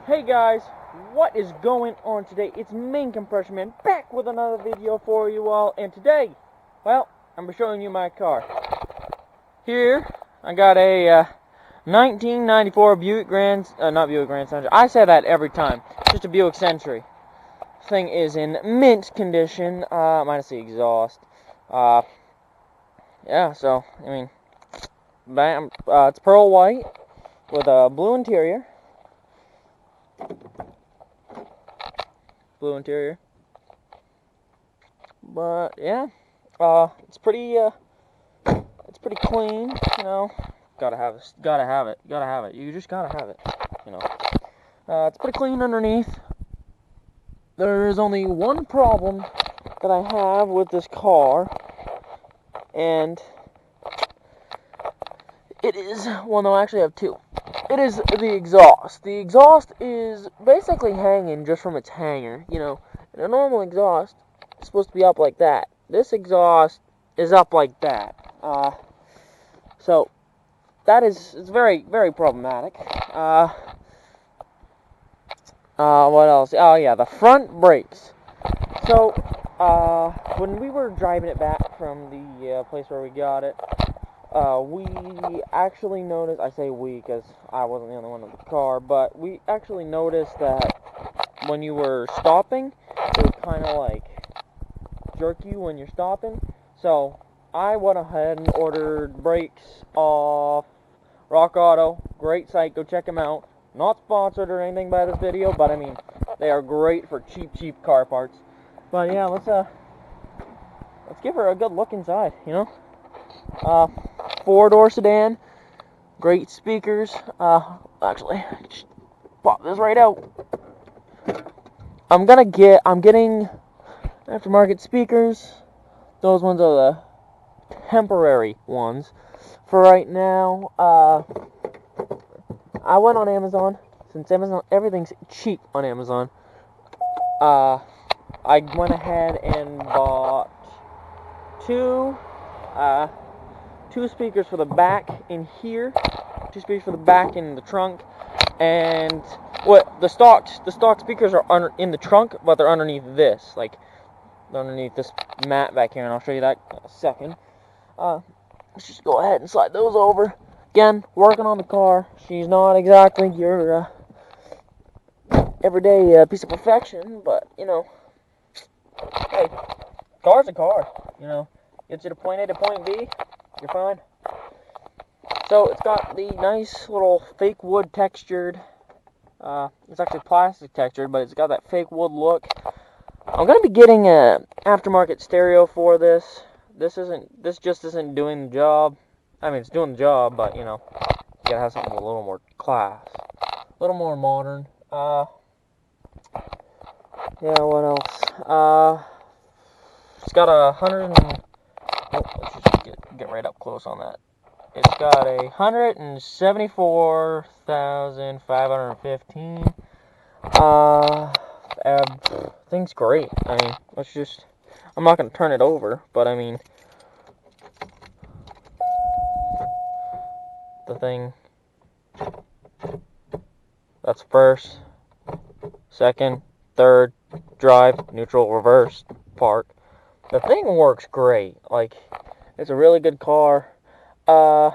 Hey guys, what is going on today? It's Main Compression Man back with another video for you all, and today, well, I'm showing you my car. Here, I got a 1994 Buick not Buick Century. I say that every time. It's just a Buick Century. This thing is in mint condition, minus the exhaust. Yeah, so, I mean, bam, it's pearl white with a blue interior. But yeah, it's pretty clean, you know. Gotta have it. You just gotta have it, you know. It's pretty clean underneath. There is only one problem that I have with this car, and it is, well, no, I actually have two. It is the exhaust. The exhaust is basically hanging just from its hanger, you know. And a normal exhaust is supposed to be up like that. This exhaust is up like that. So it's very, very problematic. What else? Oh yeah, the front brakes. So, when we were driving it back from the place where we got it, we actually noticed, I say we because I wasn't the only one in the car, but we actually noticed that when you were stopping, it would kind of like jerk you when you're stopping. So I went ahead and ordered brakes off Rock Auto. Great site, go check them out. Not sponsored or anything by this video, but I mean, they are great for cheap car parts. But yeah, let's give her a good look inside, you know. 4-door sedan, great speakers. Actually, just pop this right out. I'm getting aftermarket speakers. Those ones are the temporary ones. For right now, I went on Amazon. Since everything's cheap on Amazon, I went ahead and bought two speakers for the back in here, 2 speakers for the back in the trunk, and the stock speakers are in the trunk, but they're underneath this, like they're underneath this mat back here, and I'll show you that in a second. Let's just go ahead and slide those over. Again, working on the car. She's not exactly your everyday piece of perfection, but you know, hey, car's a car, you know. Gets you to point A to point B, you're fine. So it's got the nice little fake wood textured, it's actually plastic textured, but it's got that fake wood look. I'm going to be getting a aftermarket stereo for this. This just isn't doing the job. I mean, it's doing the job, but you know, you gotta have something with a little more class, a little more modern. Yeah, what else? It's got a let's just get right up close on that. It's got a 174,515. Thing's great. I mean, I'm not gonna turn it over, but I mean, the thing, that's first, second, third, drive, neutral, reverse, park. The thing works great. Like, it's a really good car. Gotta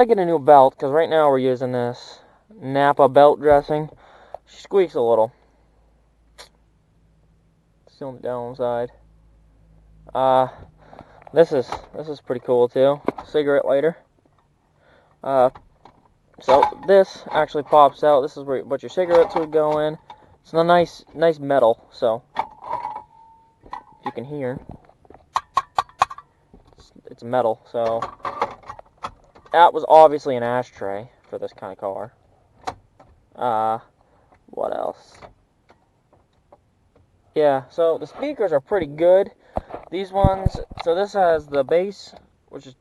get a new belt, because right now we're using this Napa belt dressing. She squeaks a little. Still on the downside. This is pretty cool too. Cigarette lighter. So this actually pops out. This is what your cigarettes would go in. It's a nice metal, so you can hear. It's metal, so that was obviously an ashtray for this kind of car. What else? Yeah, so the speakers are pretty good. These ones, so this has the bass, which you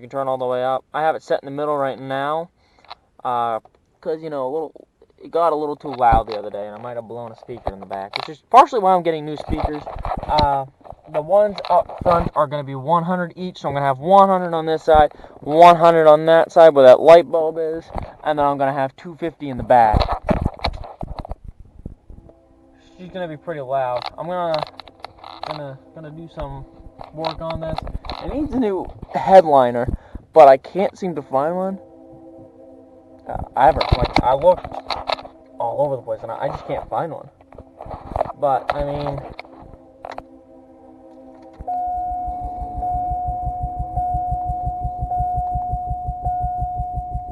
can turn all the way up. I have it set in the middle right now, because you know, it got a little too loud the other day, and I might have blown a speaker in the back, which is partially why I'm getting new speakers. The ones up front are going to be 100 each, so I'm going to have 100 on this side, 100 on that side where that light bulb is, and then I'm going to have 250 in the back. she's gonna be pretty loud. I'm gonna do some work on this. It needs a new headliner, but I can't seem to find one. I looked all over the place, and I just can't find one. But I mean,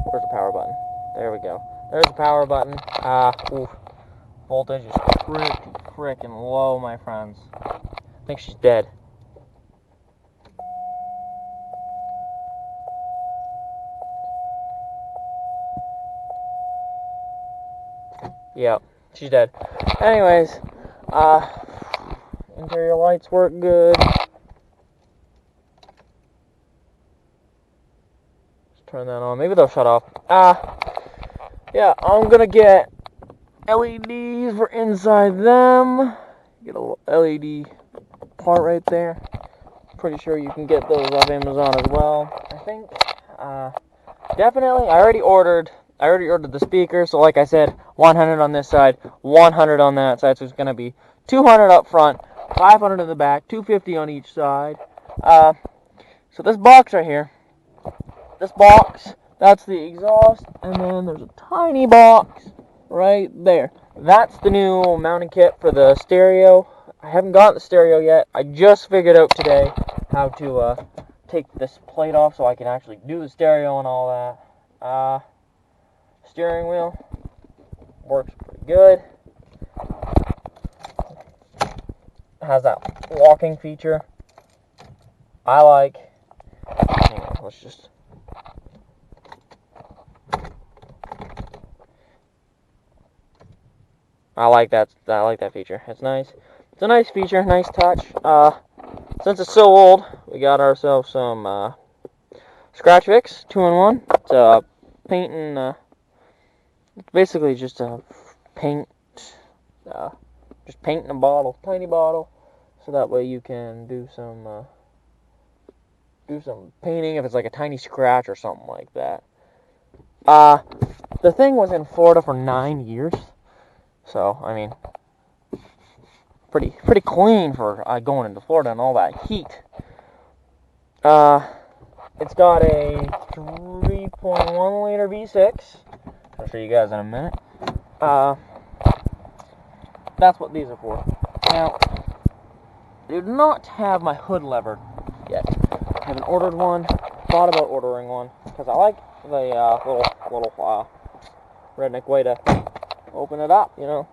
where's the power button? There we go. There's the power button. Oof. Voltage is pretty freaking low, my friends. I think she's dead. Yep, she's dead. Anyways, interior lights work good. Let's turn that on. Maybe they'll shut off. Yeah, I'm gonna get LEDs for inside them. Get a little LED part right there. Pretty sure you can get those off Amazon as well. I think, definitely. I already ordered the speaker. So like I said, 100 on this side, 100 on that side. So it's gonna be 200 up front, 500 in the back, 250 on each side. So this box right here, that's the exhaust, and then there's a tiny box right there. That's the new mounting kit for the stereo. I haven't got the stereo yet. I just figured out today how to take this plate off so I can actually do the stereo and all that. Steering wheel works pretty good. Has that locking feature. I like. Hang on, let's just. I like that feature. It's nice. It's a nice feature, nice touch. Since it's so old, we got ourselves some scratch fix 2-in-1. It's painting. It's basically just a paint. Just paint in a bottle, tiny bottle, so that way you can do some painting if it's like a tiny scratch or something like that. The thing was in Florida for 9 years. So, I mean, pretty clean for going into Florida and all that heat. It's got a 3.1 liter V6. I'll show you guys in a minute. That's what these are for. Now, I do not have my hood levered yet. I haven't ordered one. Thought about ordering one because I like the little redneck way to open it up, you know.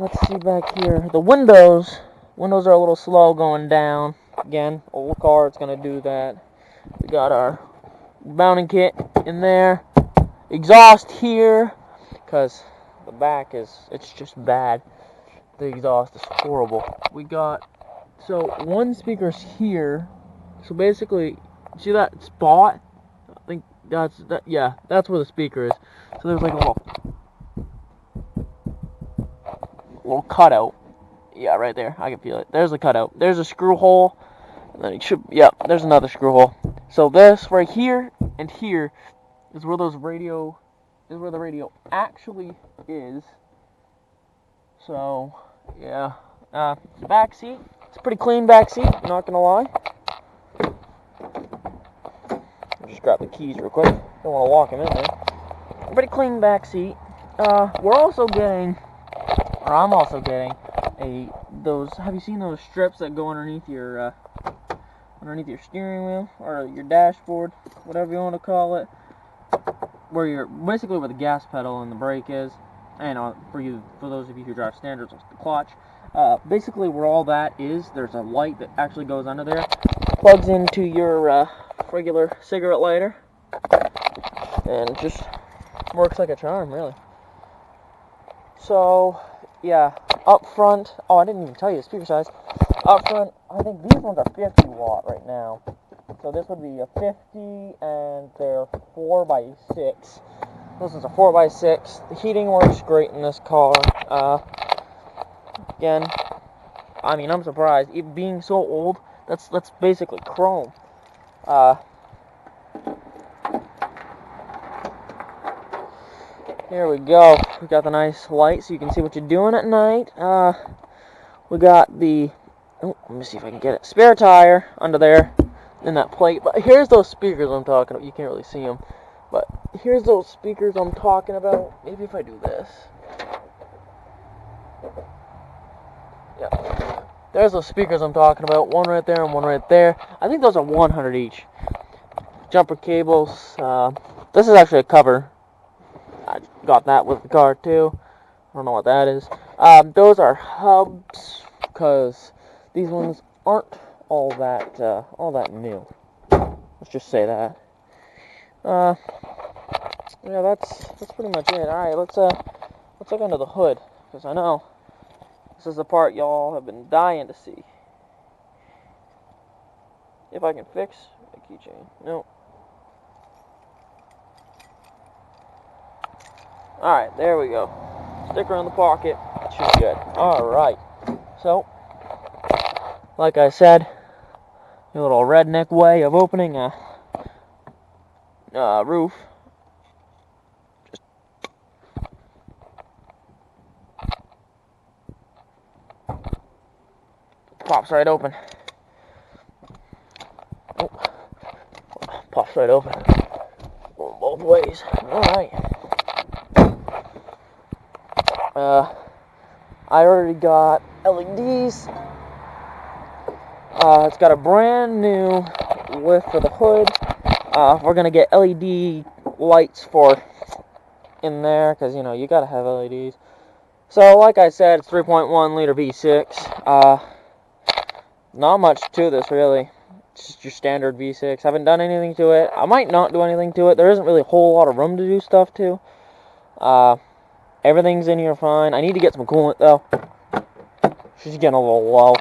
Let's see back here. The windows are a little slow going down. Again, old car, it's gonna do that. We got our mounting kit in there. Exhaust here, because the back it's just bad. The exhaust is horrible. We got, so one speaker's here. So basically, see that spot? I think that's where the speaker is. So there's like a little cutout. Yeah, right there. I can feel it. There's a cutout. There's a screw hole. And then there's another screw hole. So this right here and here is where the radio actually is. So yeah. Back seat. It's a pretty clean back seat, not gonna lie. I'll just grab the keys real quick. Don't want to lock them in there. Pretty clean back seat. I'm also getting those. Have you seen those strips that go underneath your steering wheel or your dashboard, whatever you want to call it, where the gas pedal and the brake is, and for those of you who drive standards, it's the clutch. Basically, where all that is, there's a light that actually goes under there, plugs into your regular cigarette lighter, and it just works like a charm, really. So, yeah, up front, I didn't even tell you the speaker size. Up front, I think these ones are 50 watt right now. So this would be a 50, and they're 4x6. This is a 4x6. The heating works great in this car. Again, I mean, I'm surprised. It being so old, that's basically chrome. Here we go. We got the nice light so you can see what you're doing at night. We got the, oh, let me see if I can get it, spare tire under there in that plate. But here's those speakers I'm talking about. You can't really see them, but here's those speakers I'm talking about. Maybe if I do this. Yeah. There's those speakers I'm talking about. One right there and one right there. I think those are 100 each. Jumper cables. This is actually a cover. I got that with the car too. I don't know what that is. Those are hubs because these ones aren't all that new. Let's just say that. Yeah, that's pretty much it. All right, let's look under the hood because I know this is the part y'all have been dying to see. If I can fix the keychain. No. Alright, there we go. Sticker in the pocket. Should be good. Alright. So, like I said, a little redneck way of opening a roof. Just pops right open. Oh. Pops right open. Going both ways. Alright. I already got LEDs. It's got a brand new lift for the hood. We're gonna get LED lights for in there because you know you gotta have LEDs. So, like I said, it's 3.1 liter V6. Not much to this really. It's just your standard V6. Haven't done anything to it. I might not do anything to it. There isn't really a whole lot of room to do stuff to. Everything's in here fine. I need to get some coolant though. She's getting a little low.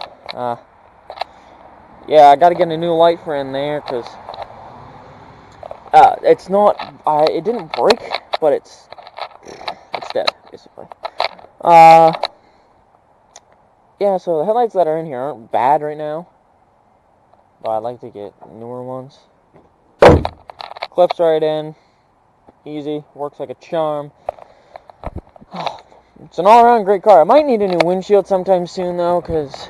Yeah, I gotta get a new light for in there because it's not. It didn't break, but it's dead basically. Yeah. So the headlights that are in here aren't bad right now, but I'd like to get newer ones. Clips right in. Easy. Works like a charm. It's an all-around great car. I might need a new windshield sometime soon, though, because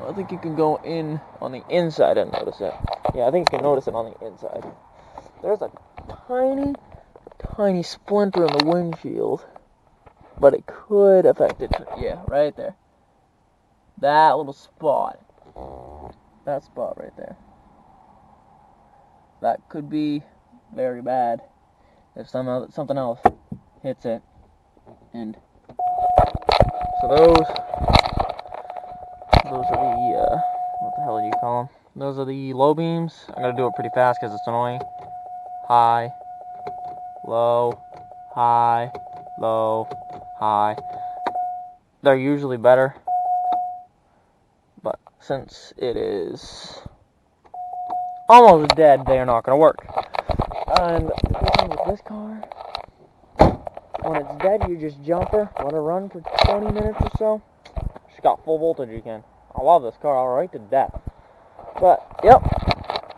I think you can go in on the inside and notice it. Yeah, I think you can notice it on the inside. There's a tiny, tiny splinter in the windshield, but it could affect it. Yeah, right there. That little spot. That spot right there. That could be very bad if somehow something else hits it. And so those are the what the hell do you call them? Those are the low beams. I'm gonna do it pretty fast because it's annoying. High, low, high, low, high. They're usually better, but since it is almost dead, they are not gonna work. And the thing with this car, when it's dead, you just jump her, let her run for 20 minutes or so. She's got full voltage again. I love this car alright to death. But, yep.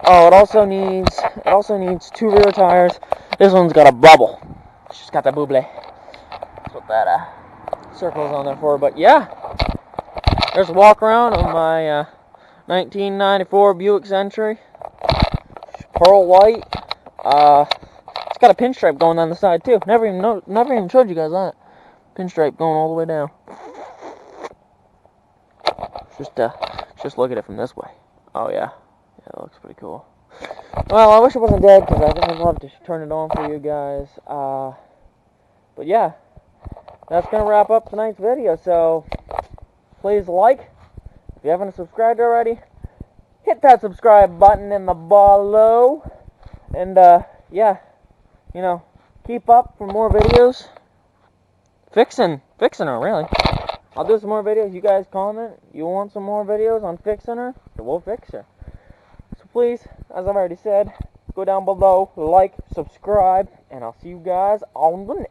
Oh, it also needs 2 rear tires. This one's got a bubble. She's got that buble. That's what that circle's on there for. But yeah, there's a walk around of my 1994 Buick Century. Pearl white. It's got a pinstripe going on the side too. Never even showed you guys that. Pinstripe going all the way down. Just look at it from this way. Oh yeah, it looks pretty cool. Well, I wish it wasn't dead because I think I'd love to turn it on for you guys. But yeah, that's gonna wrap up tonight's video. So please like if you haven't subscribed already. Hit that subscribe button in the below, and yeah, you know, keep up for more videos. Fixing her really. I'll do some more videos. You guys comment. You want some more videos on fixing her? We'll fix her. So please, as I've already said, go down below, like, subscribe, and I'll see you guys on the next.